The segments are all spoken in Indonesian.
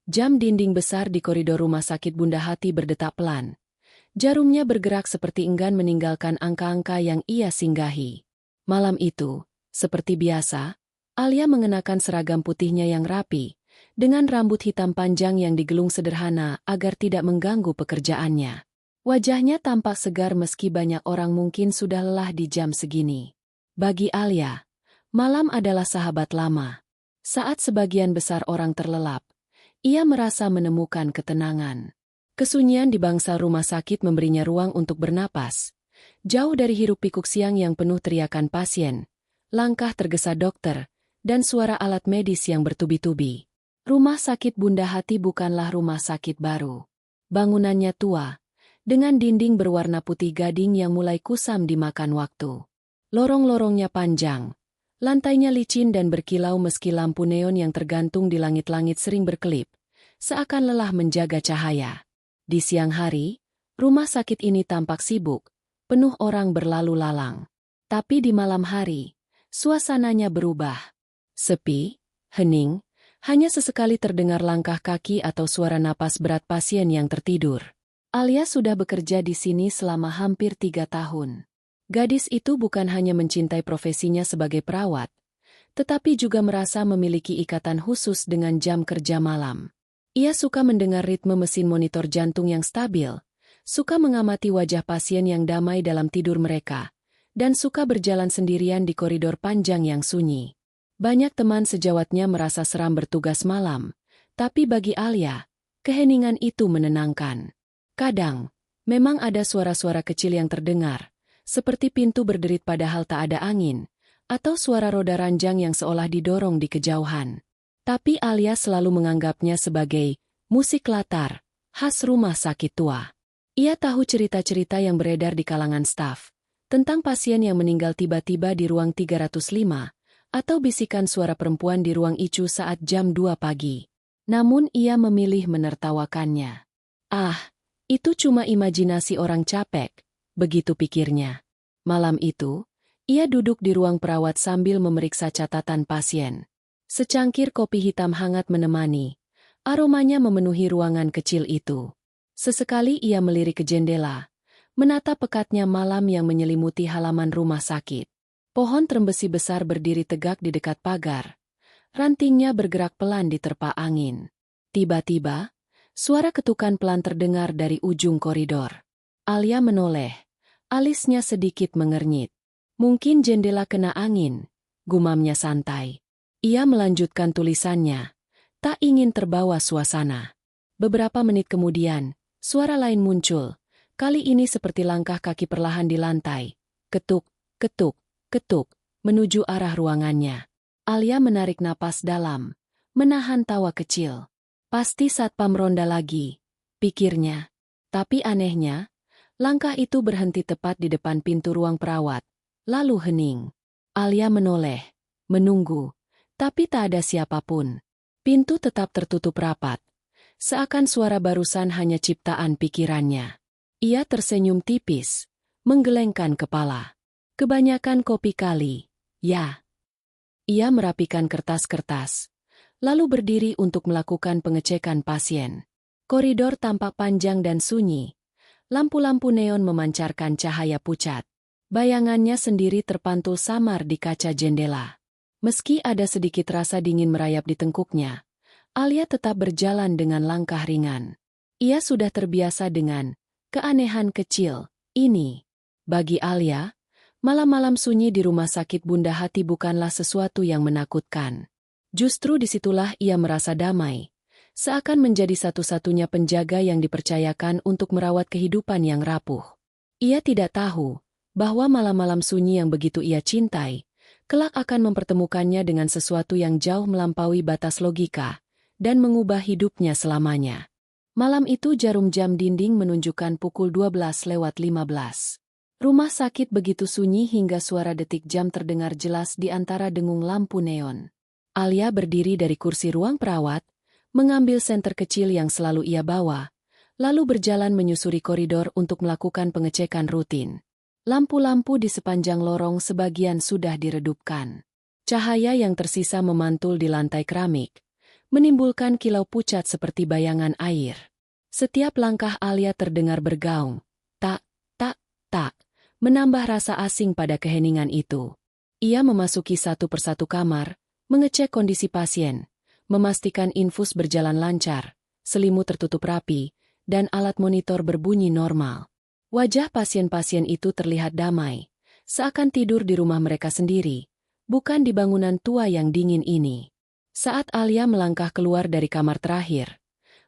Jam dinding besar di koridor rumah sakit Bunda Hati berdetak pelan. Jarumnya bergerak seperti enggan meninggalkan angka-angka yang ia singgahi. Malam itu, seperti biasa, Alia mengenakan seragam putihnya yang rapi, dengan rambut hitam panjang yang digelung sederhana agar tidak mengganggu pekerjaannya. Wajahnya tampak segar meski banyak orang mungkin sudah lelah di jam segini. Bagi Alia, malam adalah sahabat lama. Saat sebagian besar orang terlelap, ia merasa menemukan ketenangan. Kesunyian di bangsal rumah sakit memberinya ruang untuk bernapas. Jauh dari hiruk-pikuk siang yang penuh teriakan pasien, langkah tergesa dokter, dan suara alat medis yang bertubi-tubi. Rumah sakit Bunda Hati bukanlah rumah sakit baru. Bangunannya tua, dengan dinding berwarna putih gading yang mulai kusam dimakan waktu. Lorong-lorongnya panjang, lantainya licin dan berkilau meski lampu neon yang tergantung di langit-langit sering berkelip, seakan lelah menjaga cahaya. Di siang hari, rumah sakit ini tampak sibuk, penuh orang berlalu lalang. Tapi di malam hari, suasananya berubah. Sepi, hening, hanya sesekali terdengar langkah kaki atau suara napas berat pasien yang tertidur. Alia sudah bekerja di sini selama hampir 3 tahun. Gadis itu bukan hanya mencintai profesinya sebagai perawat, tetapi juga merasa memiliki ikatan khusus dengan jam kerja malam. Ia suka mendengar ritme mesin monitor jantung yang stabil, suka mengamati wajah pasien yang damai dalam tidur mereka, dan suka berjalan sendirian di koridor panjang yang sunyi. Banyak teman sejawatnya merasa seram bertugas malam, tapi bagi Alia, keheningan itu menenangkan. Kadang, memang ada suara-suara kecil yang terdengar, seperti pintu berderit padahal tak ada angin, atau suara roda ranjang yang seolah didorong di kejauhan. Tapi Alia selalu menganggapnya sebagai musik latar, khas rumah sakit tua. Ia tahu cerita-cerita yang beredar di kalangan staf, tentang pasien yang meninggal tiba-tiba di ruang 305, atau bisikan suara perempuan di ruang ICU saat jam 2 pagi. Namun ia memilih menertawakannya. Ah, itu cuma imajinasi orang capek, begitu pikirnya. Malam itu, ia duduk di ruang perawat sambil memeriksa catatan pasien. Secangkir kopi hitam hangat menemani. Aromanya memenuhi ruangan kecil itu. Sesekali ia melirik ke jendela, menatap pekatnya malam yang menyelimuti halaman rumah sakit. Pohon trembesi besar berdiri tegak di dekat pagar. Rantingnya bergerak pelan diterpa angin. Tiba-tiba, suara ketukan pelan terdengar dari ujung koridor. Alia menoleh. Alisnya sedikit mengernyit. Mungkin jendela kena angin, gumamnya santai. Ia melanjutkan tulisannya. Tak ingin terbawa suasana. Beberapa menit kemudian, suara lain muncul. Kali ini seperti langkah kaki perlahan di lantai. Ketuk, ketuk, ketuk, menuju arah ruangannya. Alia menarik napas dalam, menahan tawa kecil. Pasti satpam ronda lagi, pikirnya. Tapi anehnya, langkah itu berhenti tepat di depan pintu ruang perawat, lalu hening. Alia menoleh, menunggu, tapi tak ada siapapun. Pintu tetap tertutup rapat, seakan suara barusan hanya ciptaan pikirannya. Ia tersenyum tipis, menggelengkan kepala. Kebanyakan kopi kali, ya. Ia merapikan kertas-kertas, lalu berdiri untuk melakukan pengecekan pasien. Koridor tampak panjang dan sunyi. Lampu-lampu neon memancarkan cahaya pucat. Bayangannya sendiri terpantul samar di kaca jendela. Meski ada sedikit rasa dingin merayap di tengkuknya, Alia tetap berjalan dengan langkah ringan. Ia sudah terbiasa dengan keanehan kecil ini. Bagi Alia, malam-malam sunyi di rumah sakit Bunda Hati bukanlah sesuatu yang menakutkan. Justru disitulah ia merasa damai, seakan menjadi satu-satunya penjaga yang dipercayakan untuk merawat kehidupan yang rapuh. Ia tidak tahu bahwa malam-malam sunyi yang begitu ia cintai, kelak akan mempertemukannya dengan sesuatu yang jauh melampaui batas logika, dan mengubah hidupnya selamanya. Malam itu jarum jam dinding menunjukkan pukul 12:15. Rumah sakit begitu sunyi hingga suara detik jam terdengar jelas di antara dengung lampu neon. Alia berdiri dari kursi ruang perawat, mengambil senter kecil yang selalu ia bawa, lalu berjalan menyusuri koridor untuk melakukan pengecekan rutin. Lampu-lampu di sepanjang lorong sebagian sudah diredupkan. Cahaya yang tersisa memantul di lantai keramik, menimbulkan kilau pucat seperti bayangan air. Setiap langkah Alia terdengar bergaung, tak, tak, tak, menambah rasa asing pada keheningan itu. Ia memasuki satu persatu kamar, mengecek kondisi pasien, memastikan infus berjalan lancar, selimut tertutup rapi, dan alat monitor berbunyi normal. Wajah pasien-pasien itu terlihat damai, seakan tidur di rumah mereka sendiri, bukan di bangunan tua yang dingin ini. Saat Alia melangkah keluar dari kamar terakhir,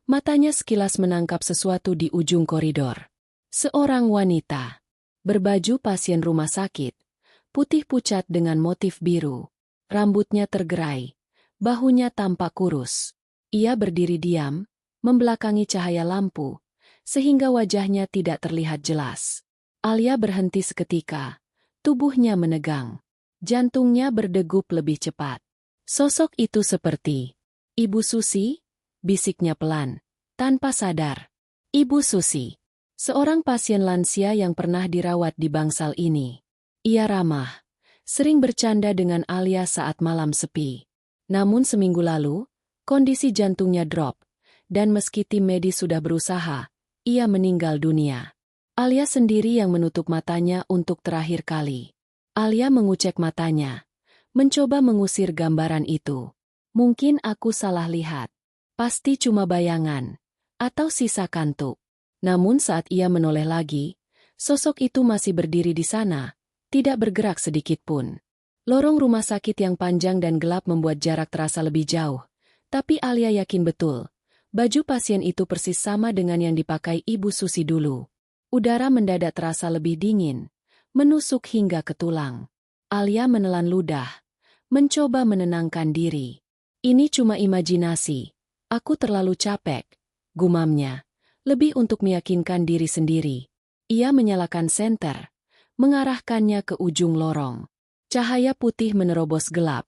matanya sekilas menangkap sesuatu di ujung koridor. Seorang wanita, berbaju pasien rumah sakit, putih pucat dengan motif biru. Rambutnya tergerai, bahunya tampak kurus. Ia berdiri diam, membelakangi cahaya lampu, sehingga wajahnya tidak terlihat jelas. Alia berhenti seketika, tubuhnya menegang. Jantungnya berdegup lebih cepat. Sosok itu seperti Ibu Susi, bisiknya pelan, tanpa sadar. Ibu Susi, seorang pasien lansia yang pernah dirawat di bangsal ini. Ia ramah, sering bercanda dengan Alia saat malam sepi. Namun seminggu lalu, kondisi jantungnya drop, dan meski tim medis sudah berusaha, ia meninggal dunia. Alia sendiri yang menutup matanya untuk terakhir kali. Alia mengucek matanya, mencoba mengusir gambaran itu. Mungkin aku salah lihat. Pasti cuma bayangan, atau sisa kantuk. Namun saat ia menoleh lagi, sosok itu masih berdiri di sana, tidak bergerak sedikit pun. Lorong rumah sakit yang panjang dan gelap membuat jarak terasa lebih jauh. Tapi Alia yakin betul, baju pasien itu persis sama dengan yang dipakai Ibu Susi dulu. Udara mendadak terasa lebih dingin, menusuk hingga ke tulang. Alia menelan ludah, mencoba menenangkan diri. Ini cuma imajinasi. Aku terlalu capek, gumamnya, lebih untuk meyakinkan diri sendiri. Ia menyalakan senter, mengarahkannya ke ujung lorong. Cahaya putih menerobos gelap.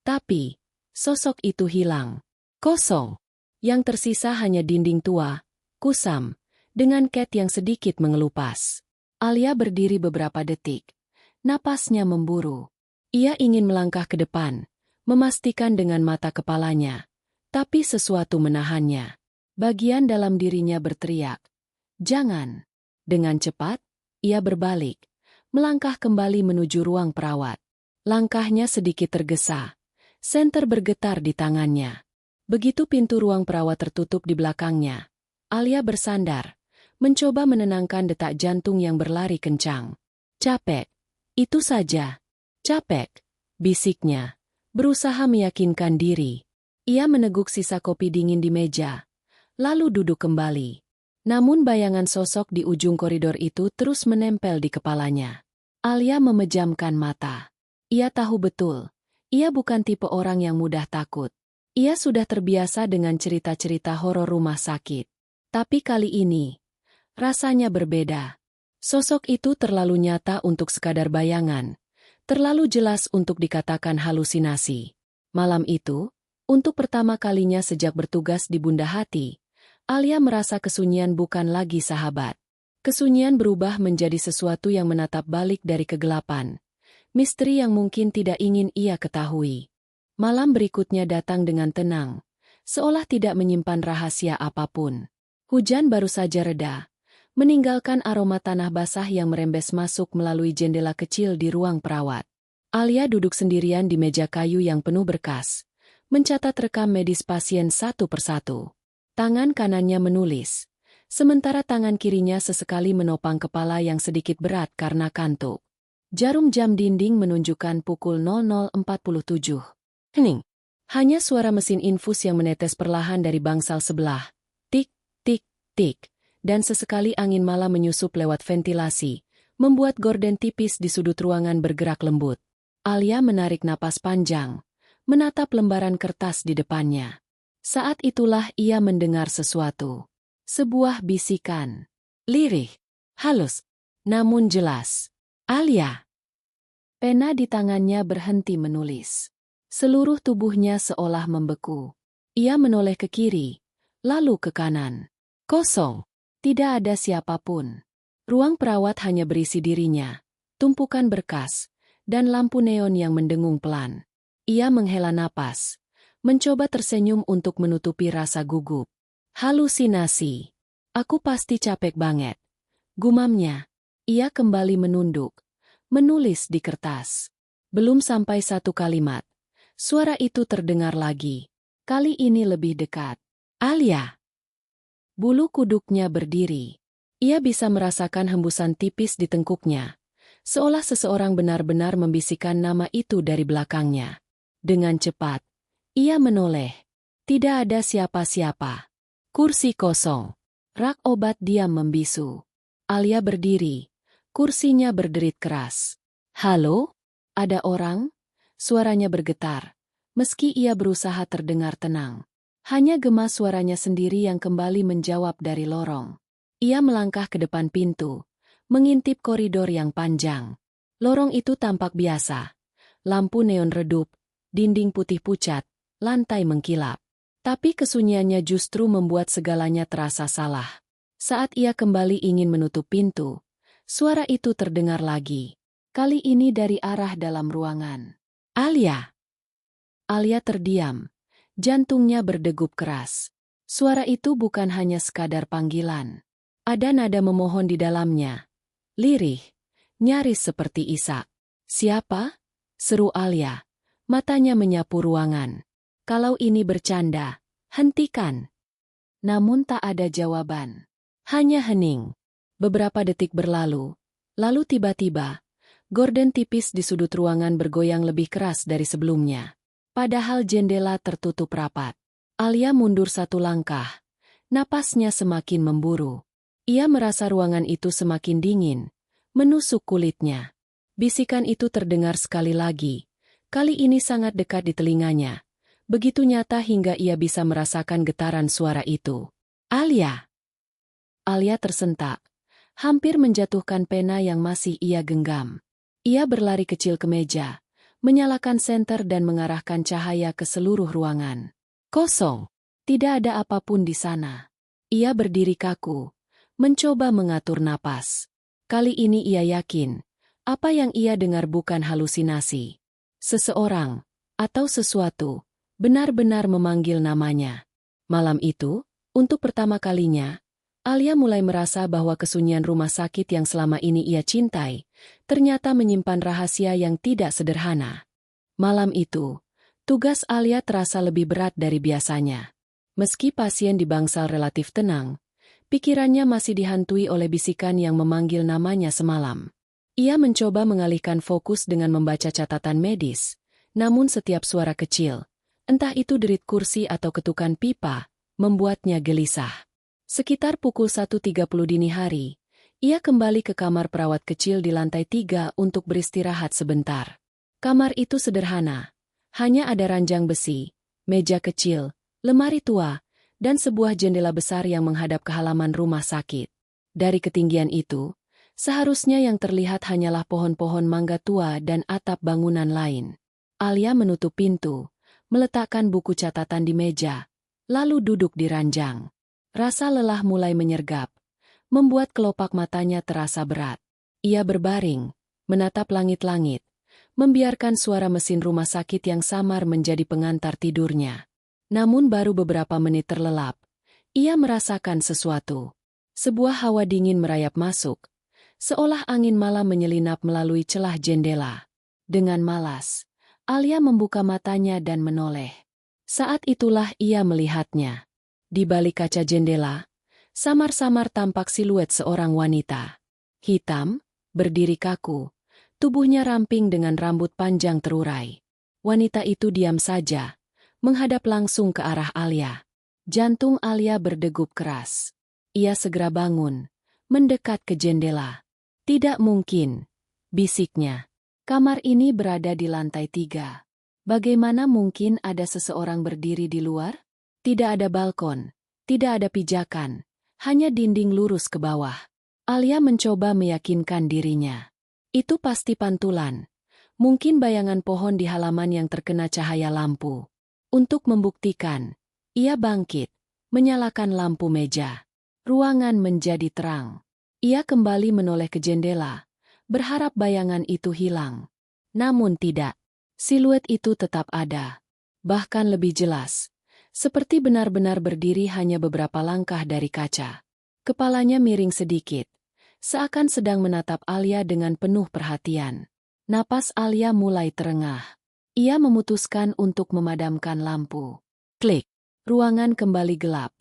Tapi, sosok itu hilang. Kosong. Yang tersisa hanya dinding tua, kusam, dengan cat yang sedikit mengelupas. Alia berdiri beberapa detik. Napasnya memburu. Ia ingin melangkah ke depan, memastikan dengan mata kepalanya. Tapi sesuatu menahannya. Bagian dalam dirinya berteriak, "Jangan." Dengan cepat, ia berbalik, melangkah kembali menuju ruang perawat. Langkahnya sedikit tergesa. Senter bergetar di tangannya. Begitu pintu ruang perawat tertutup di belakangnya, Alia bersandar, mencoba menenangkan detak jantung yang berlari kencang. Capek. Itu saja. Capek, bisiknya, berusaha meyakinkan diri. Ia meneguk sisa kopi dingin di meja, lalu duduk kembali. Namun bayangan sosok di ujung koridor itu terus menempel di kepalanya. Alia memejamkan mata. Ia tahu betul, ia bukan tipe orang yang mudah takut. Ia sudah terbiasa dengan cerita-cerita horor rumah sakit. Tapi kali ini, rasanya berbeda. Sosok itu terlalu nyata untuk sekadar bayangan, terlalu jelas untuk dikatakan halusinasi. Malam itu, untuk pertama kalinya sejak bertugas di Bunda Hati, Alia merasa kesunyian bukan lagi sahabat. Kesunyian berubah menjadi sesuatu yang menatap balik dari kegelapan. Misteri yang mungkin tidak ingin ia ketahui. Malam berikutnya datang dengan tenang, seolah tidak menyimpan rahasia apapun. Hujan baru saja reda, meninggalkan aroma tanah basah yang merembes masuk melalui jendela kecil di ruang perawat. Alia duduk sendirian di meja kayu yang penuh berkas, mencatat rekam medis pasien satu persatu. Tangan kanannya menulis, sementara tangan kirinya sesekali menopang kepala yang sedikit berat karena kantuk. Jarum jam dinding menunjukkan pukul 00.47. Hening. Hanya suara mesin infus yang menetes perlahan dari bangsal sebelah. Tik, tik, tik. Dan sesekali angin malam menyusup lewat ventilasi, membuat gorden tipis di sudut ruangan bergerak lembut. Alia menarik napas panjang, menatap lembaran kertas di depannya. Saat itulah ia mendengar sesuatu. Sebuah bisikan. Lirih, halus, namun jelas. Alia. Pena di tangannya berhenti menulis. Seluruh tubuhnya seolah membeku. Ia menoleh ke kiri, lalu ke kanan. Kosong. Tidak ada siapapun. Ruang perawat hanya berisi dirinya, tumpukan berkas, dan lampu neon yang mendengung pelan. Ia menghela napas, mencoba tersenyum untuk menutupi rasa gugup. Halusinasi. Aku pasti capek banget. Gumamnya. Ia kembali menunduk, menulis di kertas. Belum sampai satu kalimat. Suara itu terdengar lagi. Kali ini lebih dekat. Alia. Bulu kuduknya berdiri. Ia bisa merasakan hembusan tipis di tengkuknya. Seolah seseorang benar-benar membisikkan nama itu dari belakangnya. Dengan cepat, ia menoleh. Tidak ada siapa-siapa. Kursi kosong. Rak obat diam membisu. Alia berdiri. Kursinya berderit keras. Halo? Ada orang? Suaranya bergetar. Meski ia berusaha terdengar tenang. Hanya gemas suaranya sendiri yang kembali menjawab dari lorong. Ia melangkah ke depan pintu. Mengintip koridor yang panjang. Lorong itu tampak biasa. Lampu neon redup. Dinding putih pucat. Lantai mengkilap. Tapi kesunyiannya justru membuat segalanya terasa salah. Saat ia kembali ingin menutup pintu, suara itu terdengar lagi. Kali ini dari arah dalam ruangan. Alia. Alia terdiam. Jantungnya berdegup keras. Suara itu bukan hanya sekadar panggilan. Ada nada memohon di dalamnya. Lirih. Nyaris seperti isak. Siapa? Seru Alia. Matanya menyapu ruangan. Kalau ini bercanda, hentikan. Namun tak ada jawaban. Hanya hening. Beberapa detik berlalu. Lalu tiba-tiba, gorden tipis di sudut ruangan bergoyang lebih keras dari sebelumnya. Padahal jendela tertutup rapat. Alia mundur satu langkah. Napasnya semakin memburu. Ia merasa ruangan itu semakin dingin. Menusuk kulitnya. Bisikan itu terdengar sekali lagi. Kali ini sangat dekat di telinganya. Begitu nyata hingga ia bisa merasakan getaran suara itu. Alia. Alia tersentak. Hampir menjatuhkan pena yang masih ia genggam. Ia berlari kecil ke meja. Menyalakan senter dan mengarahkan cahaya ke seluruh ruangan. Kosong. Tidak ada apapun di sana. Ia berdiri kaku. Mencoba mengatur napas. Kali ini ia yakin. Apa yang ia dengar bukan halusinasi. Seseorang. Atau sesuatu. Benar-benar memanggil namanya. Malam itu, untuk pertama kalinya, Alia mulai merasa bahwa kesunyian rumah sakit yang selama ini ia cintai, ternyata menyimpan rahasia yang tidak sederhana. Malam itu, tugas Alia terasa lebih berat dari biasanya. Meski pasien di bangsal relatif tenang, pikirannya masih dihantui oleh bisikan yang memanggil namanya semalam. Ia mencoba mengalihkan fokus dengan membaca catatan medis, namun setiap suara kecil, entah itu derit kursi atau ketukan pipa, membuatnya gelisah. Sekitar pukul 1.30 dini hari, ia kembali ke kamar perawat kecil di lantai 3 untuk beristirahat sebentar. Kamar itu sederhana. Hanya ada ranjang besi, meja kecil, lemari tua, dan sebuah jendela besar yang menghadap ke halaman rumah sakit. Dari ketinggian itu, seharusnya yang terlihat hanyalah pohon-pohon mangga tua dan atap bangunan lain. Alia menutup pintu, meletakkan buku catatan di meja, lalu duduk di ranjang. Rasa lelah mulai menyergap, membuat kelopak matanya terasa berat. Ia berbaring, menatap langit-langit, membiarkan suara mesin rumah sakit yang samar menjadi pengantar tidurnya. Namun baru beberapa menit terlelap, ia merasakan sesuatu. Sebuah hawa dingin merayap masuk, seolah angin malam menyelinap melalui celah jendela. Dengan malas, Alia membuka matanya dan menoleh. Saat itulah ia melihatnya. Di balik kaca jendela, samar-samar tampak siluet seorang wanita. Hitam, berdiri kaku, tubuhnya ramping dengan rambut panjang terurai. Wanita itu diam saja, menghadap langsung ke arah Alia. Jantung Alia berdegup keras. Ia segera bangun, mendekat ke jendela. Tidak mungkin, bisiknya. Kamar ini berada di lantai 3. Bagaimana mungkin ada seseorang berdiri di luar? Tidak ada balkon, tidak ada pijakan, hanya dinding lurus ke bawah. Alia mencoba meyakinkan dirinya. Itu pasti pantulan. Mungkin bayangan pohon di halaman yang terkena cahaya lampu. Untuk membuktikan, ia bangkit, menyalakan lampu meja. Ruangan menjadi terang. Ia kembali menoleh ke jendela, berharap bayangan itu hilang. Namun tidak. Siluet itu tetap ada. bahkan lebih jelas. Seperti benar-benar berdiri hanya beberapa langkah dari kaca. Kepalanya miring sedikit, seakan sedang menatap Alia dengan penuh perhatian. Napas Alia mulai terengah. Ia memutuskan untuk memadamkan lampu. Klik. Ruangan kembali gelap.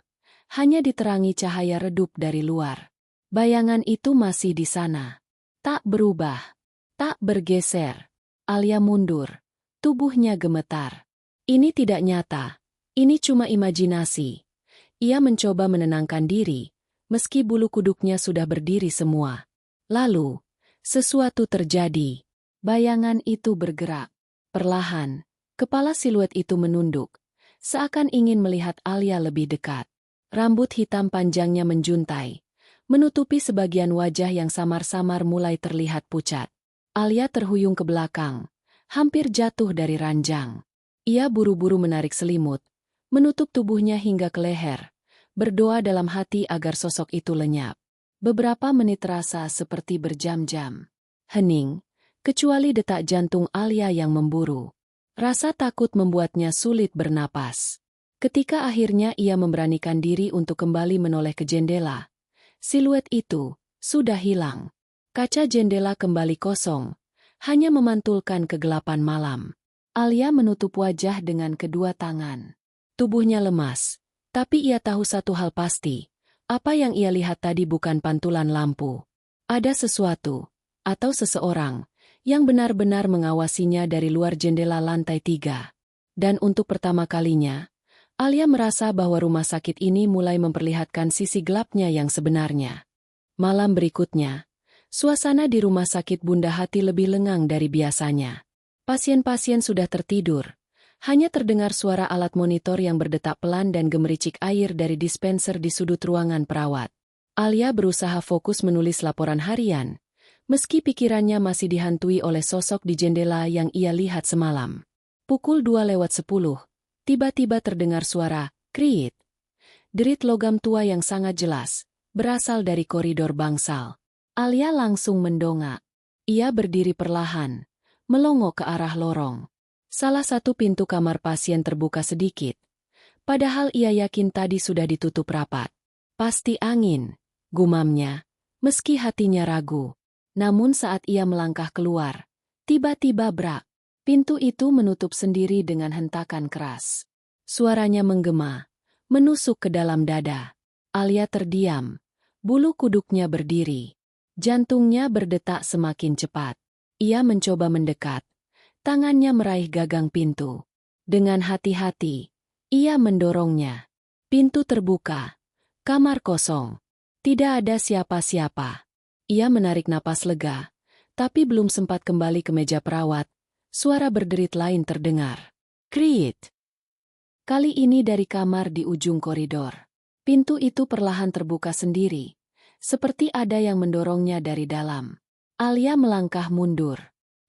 Hanya diterangi cahaya redup dari luar. Bayangan itu masih di sana. Tak berubah. Tak bergeser. Alia mundur. Tubuhnya gemetar. Ini tidak nyata. Ini cuma imajinasi. Ia mencoba menenangkan diri, meski bulu kuduknya sudah berdiri semua. Lalu, sesuatu terjadi. Bayangan itu bergerak. Perlahan, kepala siluet itu menunduk, seakan ingin melihat Alia lebih dekat. Rambut hitam panjangnya menjuntai, menutupi sebagian wajah yang samar-samar mulai terlihat pucat. Alia terhuyung ke belakang, hampir jatuh dari ranjang. Ia buru-buru menarik selimut, menutup tubuhnya hingga ke leher, berdoa dalam hati agar sosok itu lenyap. Beberapa menit terasa seperti berjam-jam. Hening, kecuali detak jantung Alia yang memburu. Rasa takut membuatnya sulit bernapas. Ketika akhirnya ia memberanikan diri untuk kembali menoleh ke jendela, siluet itu sudah hilang. Kaca jendela kembali kosong, hanya memantulkan kegelapan malam. Alia menutup wajah dengan kedua tangan. Tubuhnya lemas, tapi ia tahu satu hal pasti. Apa yang ia lihat tadi bukan pantulan lampu. Ada sesuatu, atau seseorang, yang benar-benar mengawasinya dari luar jendela lantai 3. Dan untuk pertama kalinya, Alia merasa bahwa rumah sakit ini mulai memperlihatkan sisi gelapnya yang sebenarnya. Malam berikutnya, suasana di rumah sakit Bunda Hati lebih lengang dari biasanya. Pasien-pasien sudah tertidur. Hanya terdengar suara alat monitor yang berdetak pelan dan gemericik air dari dispenser di sudut ruangan perawat. Alia berusaha fokus menulis laporan harian, meski pikirannya masih dihantui oleh sosok di jendela yang ia lihat semalam. Pukul 2:10, tiba-tiba terdengar suara, kriit. Derit logam tua yang sangat jelas, berasal dari koridor bangsal. Alia langsung mendongak. Ia berdiri perlahan, melongo ke arah lorong. Salah satu pintu kamar pasien terbuka sedikit, padahal ia yakin tadi sudah ditutup rapat. Pasti angin, gumamnya, meski hatinya ragu. Namun saat ia melangkah keluar, tiba-tiba brak. Pintu itu menutup sendiri dengan hentakan keras. Suaranya menggema, menusuk ke dalam dada. Alia terdiam, bulu kuduknya berdiri. Jantungnya berdetak semakin cepat. Ia mencoba mendekat, tangannya meraih gagang pintu. Dengan hati-hati, ia mendorongnya. Pintu terbuka, kamar kosong. Tidak ada siapa-siapa. Ia menarik napas lega, tapi belum sempat kembali ke meja perawat, suara berderit lain terdengar. Kriit. Kali ini dari kamar di ujung koridor. Pintu itu perlahan terbuka sendiri, seperti ada yang mendorongnya dari dalam. Alia melangkah mundur.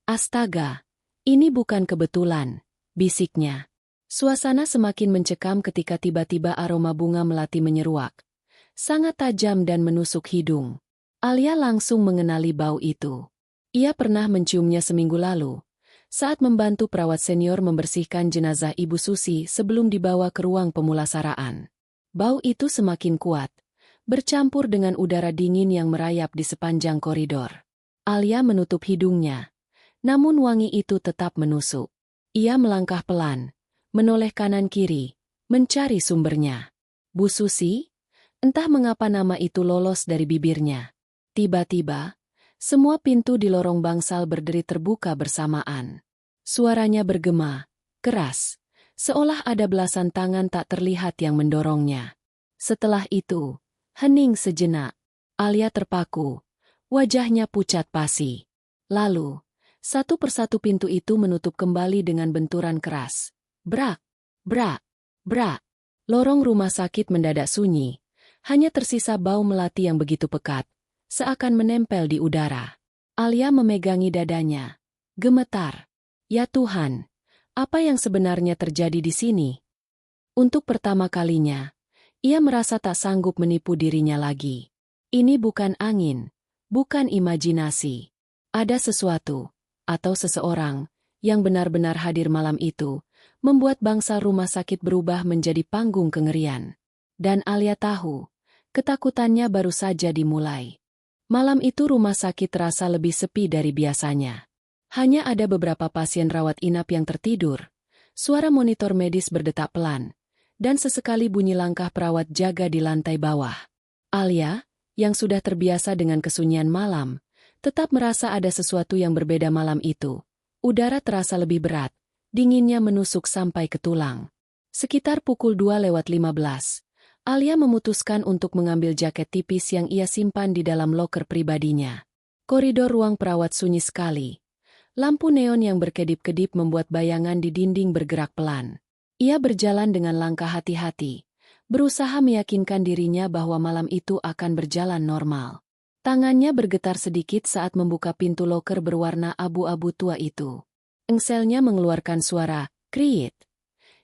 Astaga, ini bukan kebetulan, bisiknya. Suasana semakin mencekam ketika tiba-tiba aroma bunga melati menyeruak. Sangat tajam dan menusuk hidung. Alia langsung mengenali bau itu. Ia pernah menciumnya seminggu lalu, saat membantu perawat senior membersihkan jenazah Ibu Susi sebelum dibawa ke ruang pemulasaraan. Bau itu semakin kuat, bercampur dengan udara dingin yang merayap di sepanjang koridor. Alia menutup hidungnya, namun wangi itu tetap menusuk. Ia melangkah pelan, menoleh kanan-kiri, mencari sumbernya. Bu Susi? Entah mengapa nama itu lolos dari bibirnya. Tiba-tiba, semua pintu di lorong bangsal berderi terbuka bersamaan. Suaranya bergema, keras, seolah ada belasan tangan tak terlihat yang mendorongnya. Setelah itu, hening sejenak. Alia terpaku, wajahnya pucat pasi. Lalu, satu persatu pintu itu menutup kembali dengan benturan keras. Brak, brak, brak. Lorong rumah sakit mendadak sunyi, hanya tersisa bau melati yang begitu pekat, seakan menempel di udara. Alia memegangi dadanya, gemetar. Ya Tuhan, apa yang sebenarnya terjadi di sini? Untuk pertama kalinya, ia merasa tak sanggup menipu dirinya lagi. Ini bukan angin, bukan imajinasi. Ada sesuatu, atau seseorang, yang benar-benar hadir malam itu, membuat bangsal rumah sakit berubah menjadi panggung kengerian. Dan Alia tahu, ketakutannya baru saja dimulai. Malam itu rumah sakit terasa lebih sepi dari biasanya. Hanya ada beberapa pasien rawat inap yang tertidur, suara monitor medis berdetak pelan, dan sesekali bunyi langkah perawat jaga di lantai bawah. Alia, yang sudah terbiasa dengan kesunyian malam, tetap merasa ada sesuatu yang berbeda malam itu. Udara terasa lebih berat, dinginnya menusuk sampai ke tulang. Sekitar pukul 2:15, Alia memutuskan untuk mengambil jaket tipis yang ia simpan di dalam loker pribadinya. Koridor ruang perawat sunyi sekali. Lampu neon yang berkedip-kedip membuat bayangan di dinding bergerak pelan. Ia berjalan dengan langkah hati-hati, berusaha meyakinkan dirinya bahwa malam itu akan berjalan normal. Tangannya bergetar sedikit saat membuka pintu loker berwarna abu-abu tua itu. Engselnya mengeluarkan suara, kriit,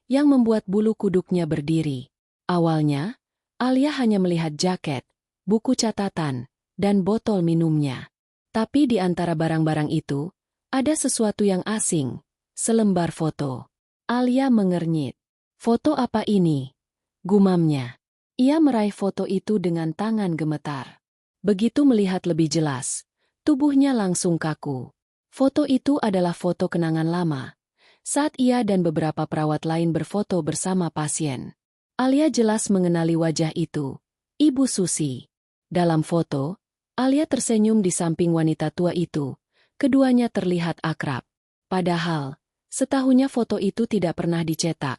yang membuat bulu kuduknya berdiri. Awalnya, Alia hanya melihat jaket, buku catatan, dan botol minumnya. Tapi di antara barang-barang itu, ada sesuatu yang asing, selembar foto. Alia mengernyit. Foto apa ini? Gumamnya. Ia meraih foto itu dengan tangan gemetar. Begitu melihat lebih jelas, tubuhnya langsung kaku. Foto itu adalah foto kenangan lama, saat ia dan beberapa perawat lain berfoto bersama pasien. Alia jelas mengenali wajah itu, Ibu Susi. Dalam foto, Alia tersenyum di samping wanita tua itu. Keduanya terlihat akrab. Padahal, setahunya foto itu tidak pernah dicetak,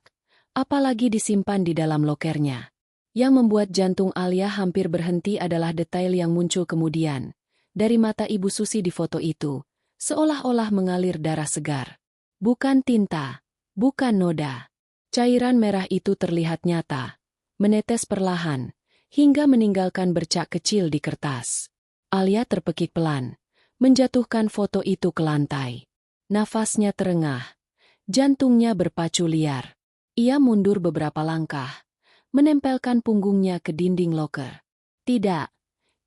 apalagi disimpan di dalam lokernya. Yang membuat jantung Alia hampir berhenti adalah detail yang muncul kemudian. Dari mata Ibu Susi di foto itu, seolah-olah mengalir darah segar. Bukan tinta, bukan noda. Cairan merah itu terlihat nyata, menetes perlahan, hingga meninggalkan bercak kecil di kertas. Alia terpekik pelan, menjatuhkan foto itu ke lantai. Nafasnya terengah, jantungnya berpacu liar. Ia mundur beberapa langkah, menempelkan punggungnya ke dinding loker. Tidak,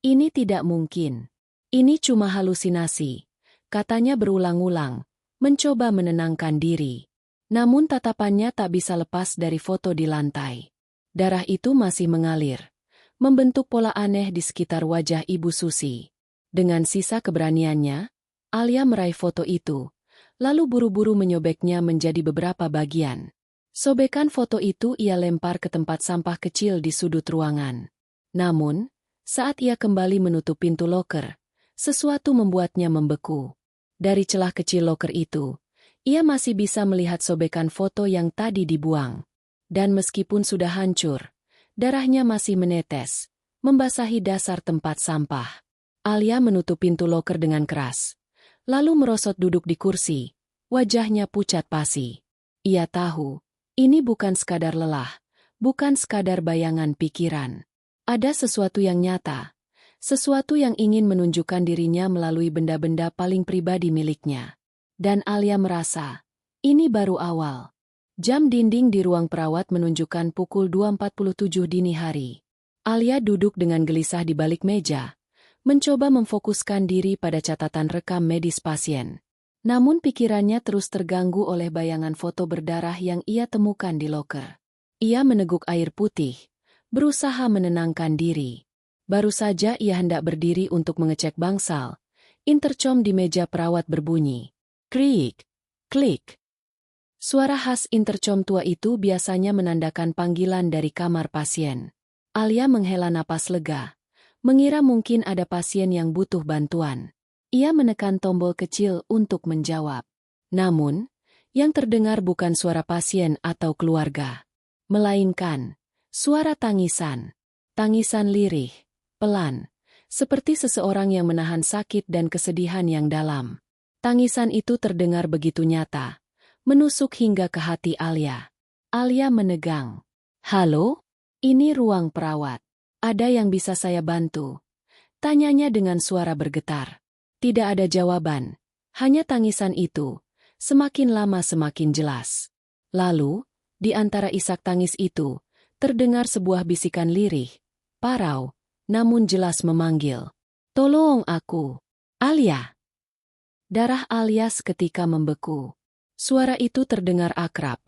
ini tidak mungkin. Ini cuma halusinasi, katanya berulang-ulang, mencoba menenangkan diri. Namun tatapannya tak bisa lepas dari foto di lantai. Darah itu masih mengalir, membentuk pola aneh di sekitar wajah Ibu Susi. Dengan sisa keberaniannya, Alia meraih foto itu, lalu buru-buru menyobeknya menjadi beberapa bagian. Sobekan foto itu ia lempar ke tempat sampah kecil di sudut ruangan. Namun, saat ia kembali menutup pintu loker, sesuatu membuatnya membeku. Dari celah kecil loker itu, ia masih bisa melihat sobekan foto yang tadi dibuang. Dan meskipun sudah hancur, darahnya masih menetes, membasahi dasar tempat sampah. Alia menutup pintu loker dengan keras, lalu merosot duduk di kursi, wajahnya pucat pasi. Ia tahu, ini bukan sekadar lelah, bukan sekadar bayangan pikiran. Ada sesuatu yang nyata, sesuatu yang ingin menunjukkan dirinya melalui benda-benda paling pribadi miliknya. Dan Alia merasa, ini baru awal. Jam dinding di ruang perawat menunjukkan pukul 2:47 dini hari. Alia duduk dengan gelisah di balik meja, mencoba memfokuskan diri pada catatan rekam medis pasien. Namun pikirannya terus terganggu oleh bayangan foto berdarah yang ia temukan di loker. Ia meneguk air putih, berusaha menenangkan diri. Baru saja ia hendak berdiri untuk mengecek bangsal, intercom di meja perawat berbunyi. Klik, klik. Suara khas intercom tua itu biasanya menandakan panggilan dari kamar pasien. Alia menghela napas lega, mengira mungkin ada pasien yang butuh bantuan. Ia menekan tombol kecil untuk menjawab. Namun, yang terdengar bukan suara pasien atau keluarga, melainkan suara tangisan. Tangisan lirih, pelan, seperti seseorang yang menahan sakit dan kesedihan yang dalam. Tangisan itu terdengar begitu nyata, menusuk hingga ke hati Alia. Alia menegang. Halo? Ini ruang perawat. Ada yang bisa saya bantu? Tanyanya dengan suara bergetar. Tidak ada jawaban, hanya tangisan itu, semakin lama semakin jelas. Lalu, di antara isak tangis itu, terdengar sebuah bisikan lirih, parau, namun jelas memanggil. Tolong aku, Alia. Darah Alia seketika membeku. Suara itu terdengar akrab,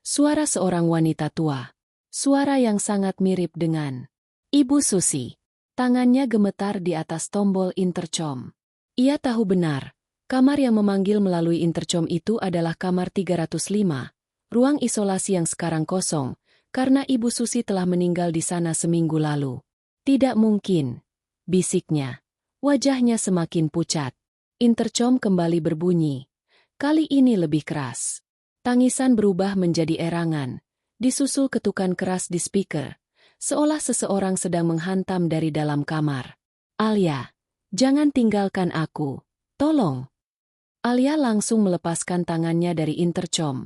Suara seorang wanita tua. Suara yang sangat mirip dengan Ibu Susi. Tangannya gemetar di atas tombol intercom. Ia tahu benar, kamar yang memanggil melalui intercom itu adalah kamar 305, ruang isolasi yang sekarang kosong, karena Ibu Susi telah meninggal di sana seminggu lalu. Tidak mungkin, bisiknya. Wajahnya semakin pucat. Intercom kembali berbunyi. Kali ini lebih keras. Tangisan berubah menjadi erangan, disusul ketukan keras di speaker, seolah seseorang sedang menghantam dari dalam kamar. Alia, jangan tinggalkan aku, tolong. Alia langsung melepaskan tangannya dari intercom.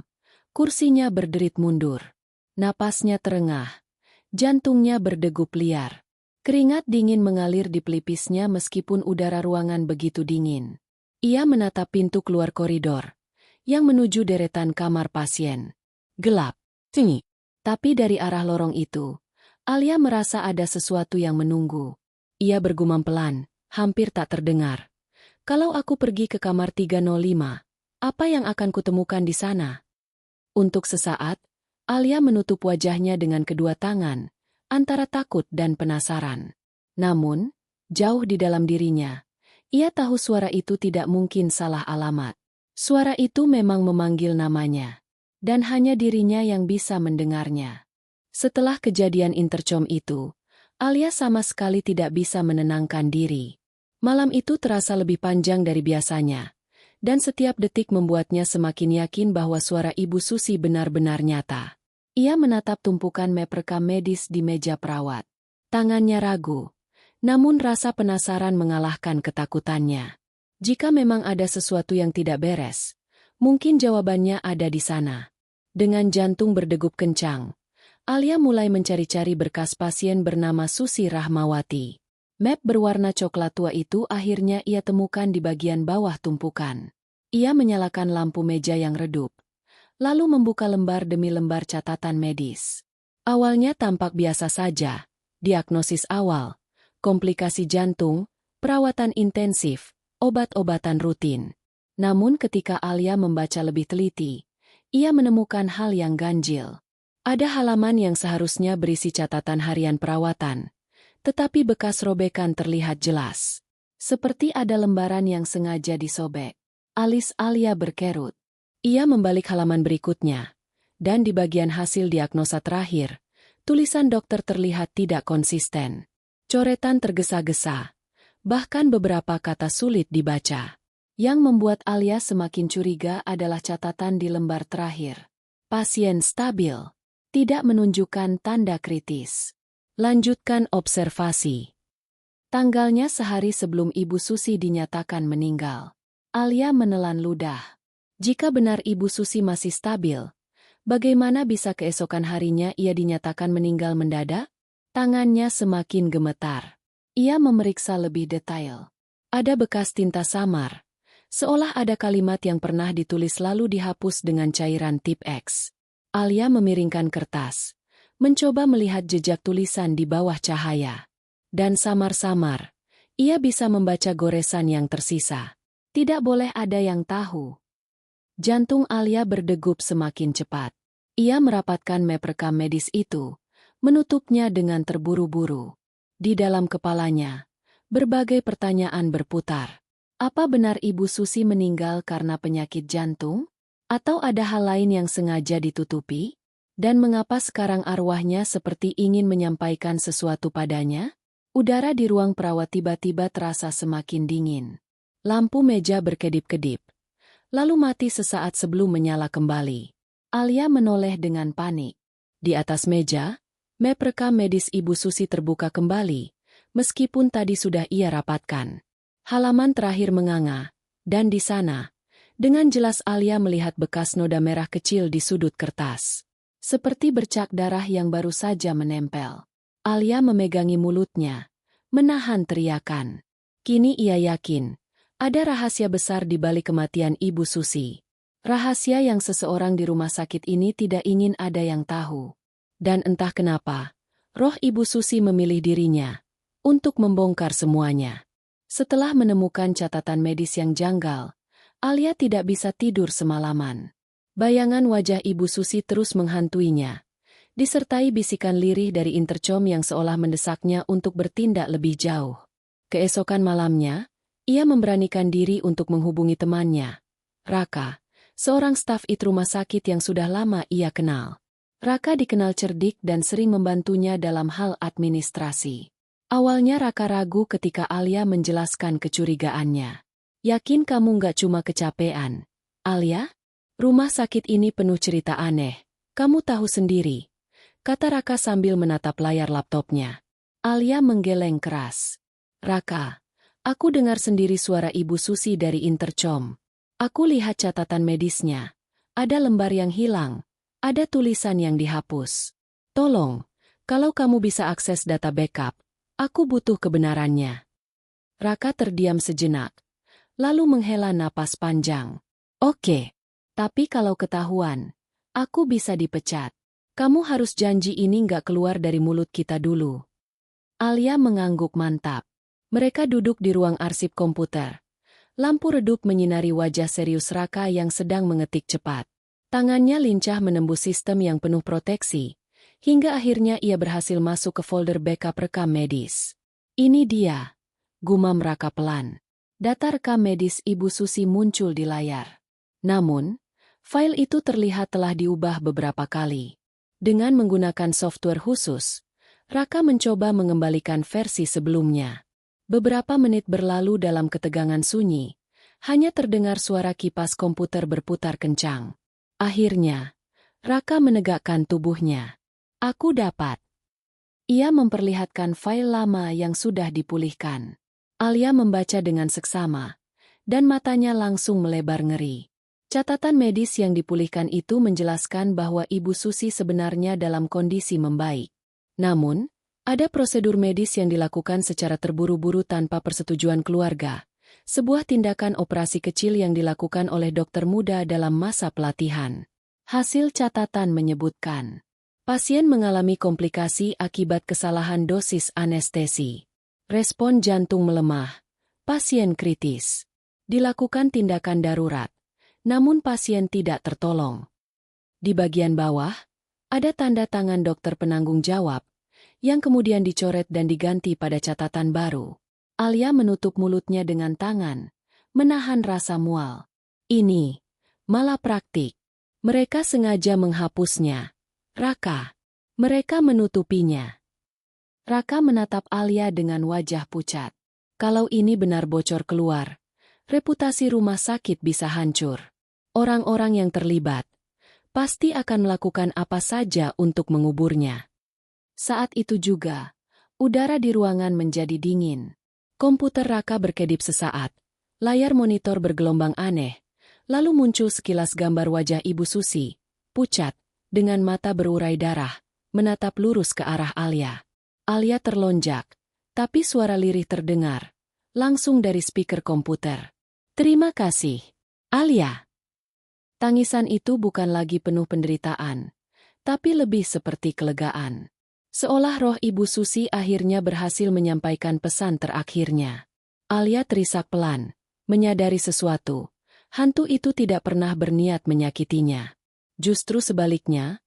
Kursinya berderit mundur. Napasnya terengah. Jantungnya berdegup liar. Keringat dingin mengalir di pelipisnya meskipun udara ruangan begitu dingin. Ia menatap pintu keluar koridor yang menuju deretan kamar pasien. Gelap. Tinggi. Tapi dari arah lorong itu, Alia merasa ada sesuatu yang menunggu. Ia bergumam pelan, hampir tak terdengar. Kalau aku pergi ke kamar 305, apa yang akan kutemukan di sana? Untuk sesaat, Alia menutup wajahnya dengan kedua tangan, antara takut dan penasaran. Namun, jauh di dalam dirinya, ia tahu suara itu tidak mungkin salah alamat. Suara itu memang memanggil namanya, dan hanya dirinya yang bisa mendengarnya. Setelah kejadian intercom itu, Alia sama sekali tidak bisa menenangkan diri. Malam itu terasa lebih panjang dari biasanya, dan setiap detik membuatnya semakin yakin bahwa suara Ibu Susi benar-benar nyata. Ia menatap tumpukan map rekam medis di meja perawat. Tangannya ragu, namun rasa penasaran mengalahkan ketakutannya. Jika memang ada sesuatu yang tidak beres, mungkin jawabannya ada di sana. Dengan jantung berdegup kencang, Alia mulai mencari-cari berkas pasien bernama Susi Rahmawati. Map berwarna coklat tua itu akhirnya ia temukan di bagian bawah tumpukan. Ia menyalakan lampu meja yang redup, lalu membuka lembar demi lembar catatan medis. Awalnya tampak biasa saja, diagnosis awal, komplikasi jantung, perawatan intensif, obat-obatan rutin. Namun ketika Alia membaca lebih teliti, ia menemukan hal yang ganjil. Ada halaman yang seharusnya berisi catatan harian perawatan, tetapi bekas robekan terlihat jelas. Seperti ada lembaran yang sengaja disobek. Alis Alia berkerut. Ia membalik halaman berikutnya, dan di bagian hasil diagnosa terakhir, tulisan dokter terlihat tidak konsisten. Coretan tergesa-gesa. Bahkan beberapa kata sulit dibaca. Yang membuat Alia semakin curiga adalah catatan di lembar terakhir. Pasien stabil. Tidak menunjukkan tanda kritis. Lanjutkan observasi. Tanggalnya sehari sebelum Ibu Susi dinyatakan meninggal. Alia menelan ludah. Jika benar Ibu Susi masih stabil, bagaimana bisa keesokan harinya ia dinyatakan meninggal mendadak? Tangannya semakin gemetar. Ia memeriksa lebih detail. Ada bekas tinta samar, seolah ada kalimat yang pernah ditulis lalu dihapus dengan cairan tip X. Alia memiringkan kertas, mencoba melihat jejak tulisan di bawah cahaya. Dan samar-samar, ia bisa membaca goresan yang tersisa. Tidak boleh ada yang tahu. Jantung Alia berdegup semakin cepat. Ia merapatkan map rekam medis itu, menutupnya dengan terburu-buru. Di dalam kepalanya, berbagai pertanyaan berputar. Apa benar Ibu Susi meninggal karena penyakit jantung? Atau ada hal lain yang sengaja ditutupi? Dan mengapa sekarang arwahnya seperti ingin menyampaikan sesuatu padanya? Udara di ruang perawat tiba-tiba terasa semakin dingin. Lampu meja berkedip-kedip, lalu mati sesaat sebelum menyala kembali. Alia menoleh dengan panik. Di atas meja, map rekam medis Ibu Susi terbuka kembali, meskipun tadi sudah ia rapatkan. Halaman terakhir menganga, dan di sana, dengan jelas Alia melihat bekas noda merah kecil di sudut kertas. Seperti bercak darah yang baru saja menempel. Alia memegangi mulutnya, menahan teriakan. Kini ia yakin, ada rahasia besar di balik kematian Ibu Susi. Rahasia yang seseorang di rumah sakit ini tidak ingin ada yang tahu. Dan entah kenapa, roh Ibu Susi memilih dirinya untuk membongkar semuanya. Setelah menemukan catatan medis yang janggal, Alia tidak bisa tidur semalaman. Bayangan wajah Ibu Susi terus menghantuinya, disertai bisikan lirih dari intercom yang seolah mendesaknya untuk bertindak lebih jauh. Keesokan malamnya, ia memberanikan diri untuk menghubungi temannya, Raka, seorang staf IT rumah sakit yang sudah lama ia kenal. Raka dikenal cerdik dan sering membantunya dalam hal administrasi. Awalnya Raka ragu ketika Alia menjelaskan kecurigaannya. Yakin kamu nggak cuma kecapean, Alia? Rumah sakit ini penuh cerita aneh. Kamu tahu sendiri, kata Raka sambil menatap layar laptopnya. Alia menggeleng keras. Raka, aku dengar sendiri suara Ibu Susi dari intercom. Aku lihat catatan medisnya. Ada lembar yang hilang, ada tulisan yang dihapus. Tolong, kalau kamu bisa akses data backup, aku butuh kebenarannya. Raka terdiam sejenak, lalu menghela napas panjang. Oke, tapi kalau ketahuan, aku bisa dipecat. Kamu harus janji ini nggak keluar dari mulut kita dulu. Alia mengangguk mantap. Mereka duduk di ruang arsip komputer. Lampu redup menyinari wajah serius Raka yang sedang mengetik cepat. Tangannya lincah menembus sistem yang penuh proteksi, hingga akhirnya ia berhasil masuk ke folder backup rekam medis. Ini dia, gumam Raka pelan. Data rekam medis Ibu Susi muncul di layar. Namun, file itu terlihat telah diubah beberapa kali. Dengan menggunakan software khusus, Raka mencoba mengembalikan versi sebelumnya. Beberapa menit berlalu dalam ketegangan sunyi, hanya terdengar suara kipas komputer berputar kencang. Akhirnya, Raka menegakkan tubuhnya. Aku dapat. Ia memperlihatkan file lama yang sudah dipulihkan. Alia membaca dengan seksama, dan matanya langsung melebar ngeri. Catatan medis yang dipulihkan itu menjelaskan bahwa Ibu Susi sebenarnya dalam kondisi membaik. Namun, ada prosedur medis yang dilakukan secara terburu-buru tanpa persetujuan keluarga. Sebuah tindakan operasi kecil yang dilakukan oleh dokter muda dalam masa pelatihan. Hasil catatan menyebutkan, pasien mengalami komplikasi akibat kesalahan dosis anestesi. Respon jantung melemah. Pasien kritis. Dilakukan tindakan darurat, namun pasien tidak tertolong. Di bagian bawah, ada tanda tangan dokter penanggung jawab, yang kemudian dicoret dan diganti pada catatan baru. Alia menutup mulutnya dengan tangan, menahan rasa mual. Ini malah praktik. Mereka sengaja menghapusnya. Raka. Mereka menutupinya. Raka menatap Alia dengan wajah pucat. Kalau ini benar bocor keluar, reputasi rumah sakit bisa hancur. Orang-orang yang terlibat pasti akan melakukan apa saja untuk menguburnya. Saat itu juga, udara di ruangan menjadi dingin. Komputer Raka berkedip sesaat, layar monitor bergelombang aneh, lalu muncul sekilas gambar wajah Ibu Susi, pucat, dengan mata berurai darah, menatap lurus ke arah Alia. Alia terlonjak, tapi suara lirih terdengar, langsung dari speaker komputer. Terima kasih, Alia. Tangisan itu bukan lagi penuh penderitaan, tapi lebih seperti kelegaan. Seolah roh Ibu Susi akhirnya berhasil menyampaikan pesan terakhirnya. Alia terisak pelan, menyadari sesuatu. Hantu itu tidak pernah berniat menyakitinya. Justru sebaliknya,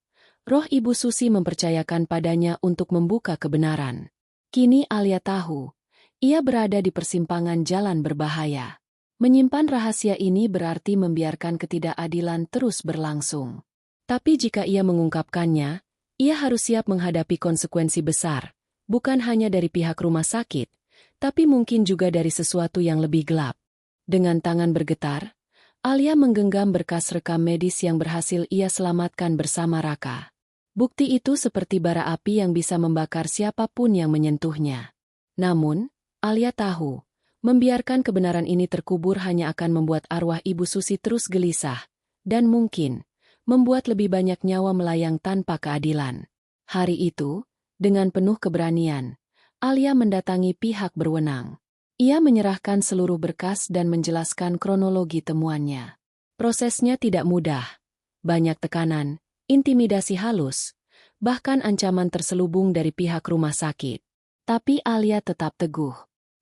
roh Ibu Susi mempercayakan padanya untuk membuka kebenaran. Kini Alia tahu, ia berada di persimpangan jalan berbahaya. Menyimpan rahasia ini berarti membiarkan ketidakadilan terus berlangsung. Tapi jika ia mengungkapkannya, ia harus siap menghadapi konsekuensi besar, bukan hanya dari pihak rumah sakit, tapi mungkin juga dari sesuatu yang lebih gelap. Dengan tangan bergetar, Alia menggenggam berkas rekam medis yang berhasil ia selamatkan bersama Raka. Bukti itu seperti bara api yang bisa membakar siapapun yang menyentuhnya. Namun, Alia tahu, membiarkan kebenaran ini terkubur hanya akan membuat arwah Ibu Susi terus gelisah, dan mungkin membuat lebih banyak nyawa melayang tanpa keadilan. Hari itu, dengan penuh keberanian, Alia mendatangi pihak berwenang. Ia menyerahkan seluruh berkas dan menjelaskan kronologi temuannya. Prosesnya tidak mudah. Banyak tekanan, intimidasi halus, bahkan ancaman terselubung dari pihak rumah sakit. Tapi Alia tetap teguh.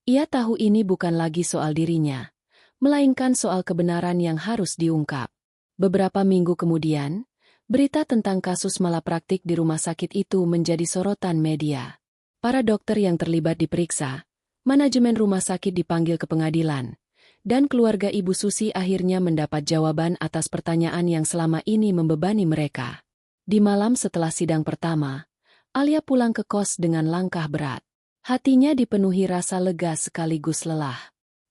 Ia tahu ini bukan lagi soal dirinya, melainkan soal kebenaran yang harus diungkap. Beberapa minggu kemudian, berita tentang kasus malapraktik di rumah sakit itu menjadi sorotan media. Para dokter yang terlibat diperiksa, manajemen rumah sakit dipanggil ke pengadilan, dan keluarga Ibu Susi akhirnya mendapat jawaban atas pertanyaan yang selama ini membebani mereka. Di malam setelah sidang pertama, Alia pulang ke kos dengan langkah berat. Hatinya dipenuhi rasa lega sekaligus lelah.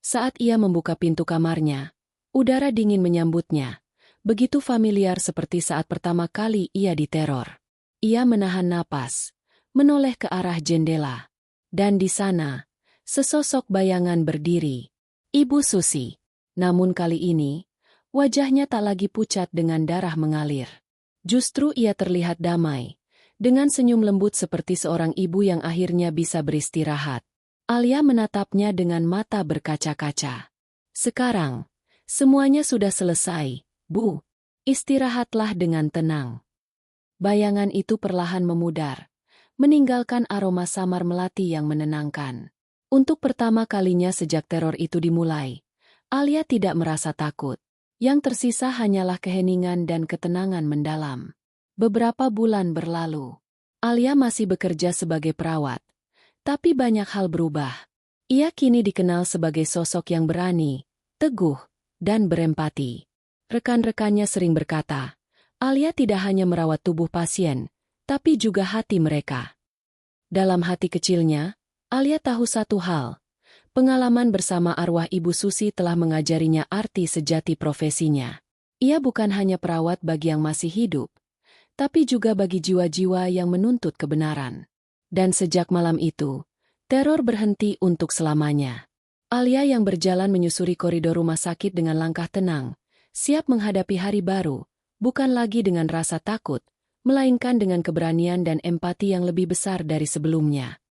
Saat ia membuka pintu kamarnya, udara dingin menyambutnya. Begitu familiar seperti saat pertama kali ia diteror. Ia menahan napas, menoleh ke arah jendela. Dan di sana, sesosok bayangan berdiri. Ibu Susi. Namun kali ini, wajahnya tak lagi pucat dengan darah mengalir. Justru ia terlihat damai, dengan senyum lembut seperti seorang ibu yang akhirnya bisa beristirahat. Alia menatapnya dengan mata berkaca-kaca. Sekarang, semuanya sudah selesai. Bu, istirahatlah dengan tenang. Bayangan itu perlahan memudar, meninggalkan aroma samar melati yang menenangkan. Untuk pertama kalinya sejak teror itu dimulai, Alia tidak merasa takut. Yang tersisa hanyalah keheningan dan ketenangan mendalam. Beberapa bulan berlalu. Alia masih bekerja sebagai perawat, tapi banyak hal berubah. Ia kini dikenal sebagai sosok yang berani, teguh, dan berempati. Rekan-rekannya sering berkata, Alia tidak hanya merawat tubuh pasien, tapi juga hati mereka. Dalam hati kecilnya, Alia tahu satu hal. Pengalaman bersama arwah Ibu Susi telah mengajarinya arti sejati profesinya. Ia bukan hanya perawat bagi yang masih hidup, tapi juga bagi jiwa-jiwa yang menuntut kebenaran. Dan sejak malam itu, teror berhenti untuk selamanya. Alia yang berjalan menyusuri koridor rumah sakit dengan langkah tenang, siap menghadapi hari baru, bukan lagi dengan rasa takut, melainkan dengan keberanian dan empati yang lebih besar dari sebelumnya.